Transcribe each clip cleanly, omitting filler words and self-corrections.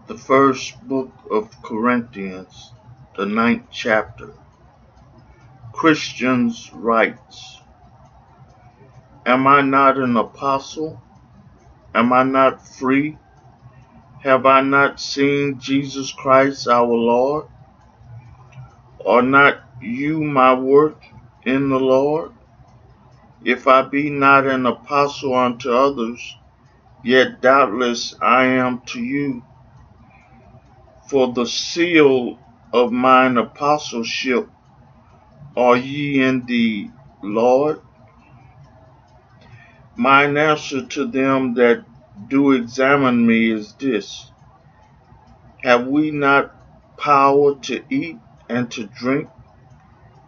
The first book of Corinthians, the ninth chapter. Christians' rights. Am I not an apostle? Am I not free? Have I not seen Jesus Christ our Lord? Are not you my work in the Lord? If I be not an apostle unto others, yet doubtless I am to you. For the seal of mine apostleship are ye in the Lord? Mine answer to them that do examine me is this: Have we not power to eat and to drink?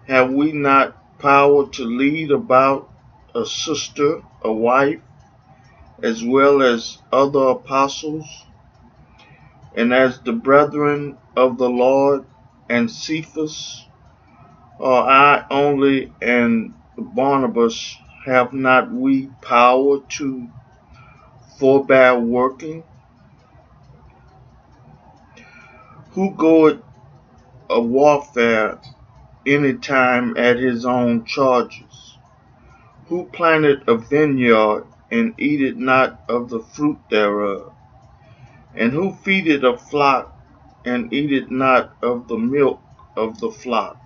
Have we not power to lead about a sister, a wife, as well as other apostles? And as the brethren of the Lord and Cephas, or I only and Barnabas, have not we power to forbear working? Who goeth a warfare any time at his own charges? Who planted a vineyard and eateth not of the fruit thereof? And who feedeth a flock and eateth not of the milk of the flock?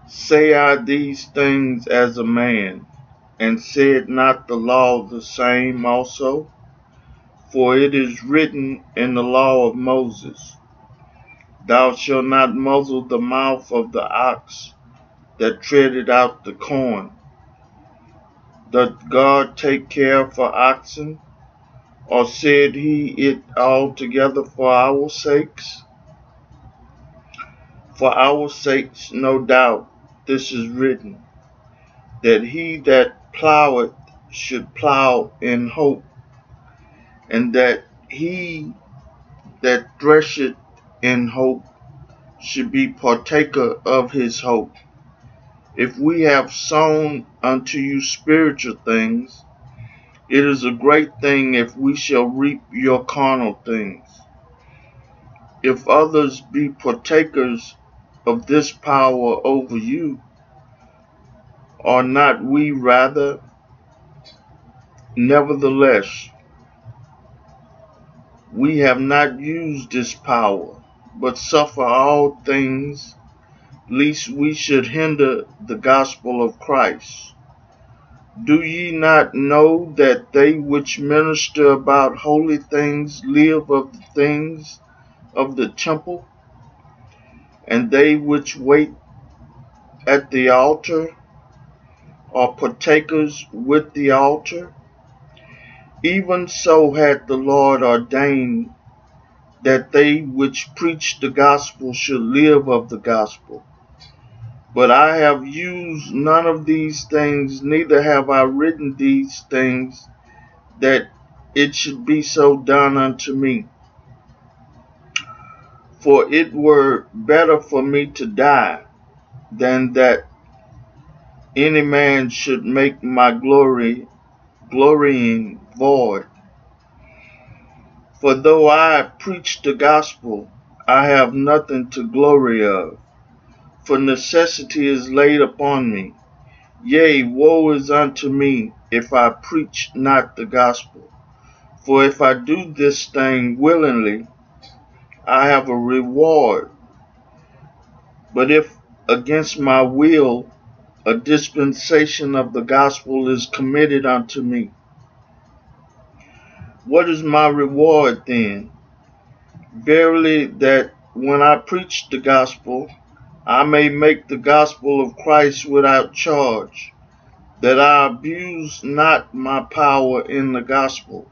Say I these things as a man, and said not the law the same also? For it is written in the law of Moses, Thou shalt not muzzle the mouth of the ox that treadeth out the corn. Doth God take care for oxen? Or said he it altogether for our sakes? For our sakes, no doubt, this is written, that he that ploweth should plow in hope, and that he that thresheth in hope should be partaker of his hope. If we have sown unto you spiritual things, it is a great thing if we shall reap your carnal things. If others be partakers of this power over you, are not we rather? Nevertheless, we have not used this power, but suffer all things, lest we should hinder the gospel of Christ. Do ye not know that they which minister about holy things live of the things of the temple, and they which wait at the altar are partakers with the altar? Even so hath the Lord ordained that they which preach the gospel should live of the gospel. But I have used none of these things, neither have I written these things, that it should be so done unto me. For it were better for me to die, than that any man should make my glorying void. For though I preach the gospel, I have nothing to glory of, for necessity is laid upon me. Yea, woe is unto me if I preach not the gospel. For if I do this thing willingly, I have a reward. But if against my will, a dispensation of the gospel is committed unto me. What is my reward then? Verily, that when I preach the gospel, I may make the gospel of Christ without charge, that I abuse not my power in the gospel.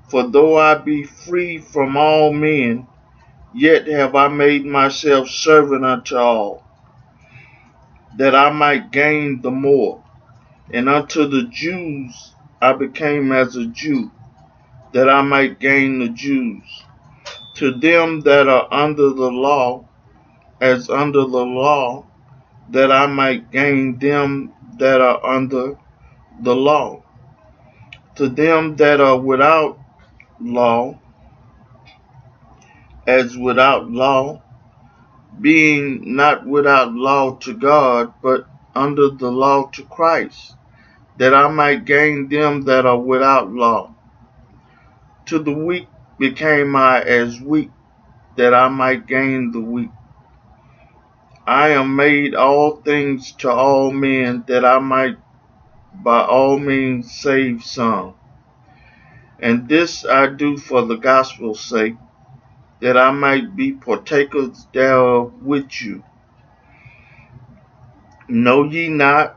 For though I be free from all men, yet have I made myself servant unto all, that I might gain the more. And unto the Jews I became as a Jew, that I might gain the Jews. To them that are under the law, as under the law, that I might gain them that are under the law. To them that are without law, as without law, being not without law to God, but under the law to Christ, that I might gain them that are without law. To the weak became I as weak, that I might gain the weak. I am made all things to all men, that I might by all means save some. And this I do for the gospel's sake, that I might be partakers thereof with you. Know ye not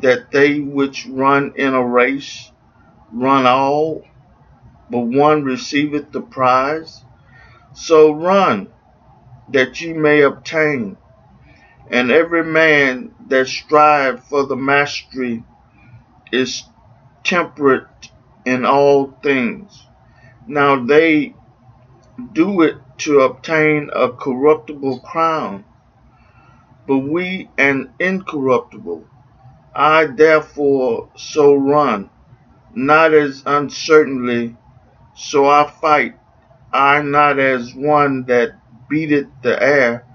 that they which run in a race run all, but one receiveth the prize? So run, that ye may obtain. And every man that strive for the mastery is temperate in all things. Now they do it to obtain a corruptible crown, but we an incorruptible. I therefore so run, not as uncertainly, so I fight, I not as one that beateth the air,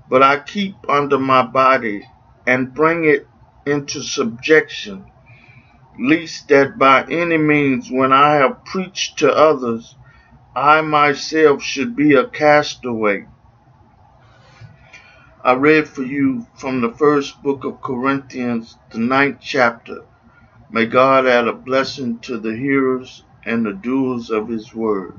but I keep under my body, and bring it into subjection, lest that by any means, when I have preached to others, I myself should be a castaway. I read for you from the first book of Corinthians, the 9th chapter. May God add a blessing to the hearers and the doers of his word.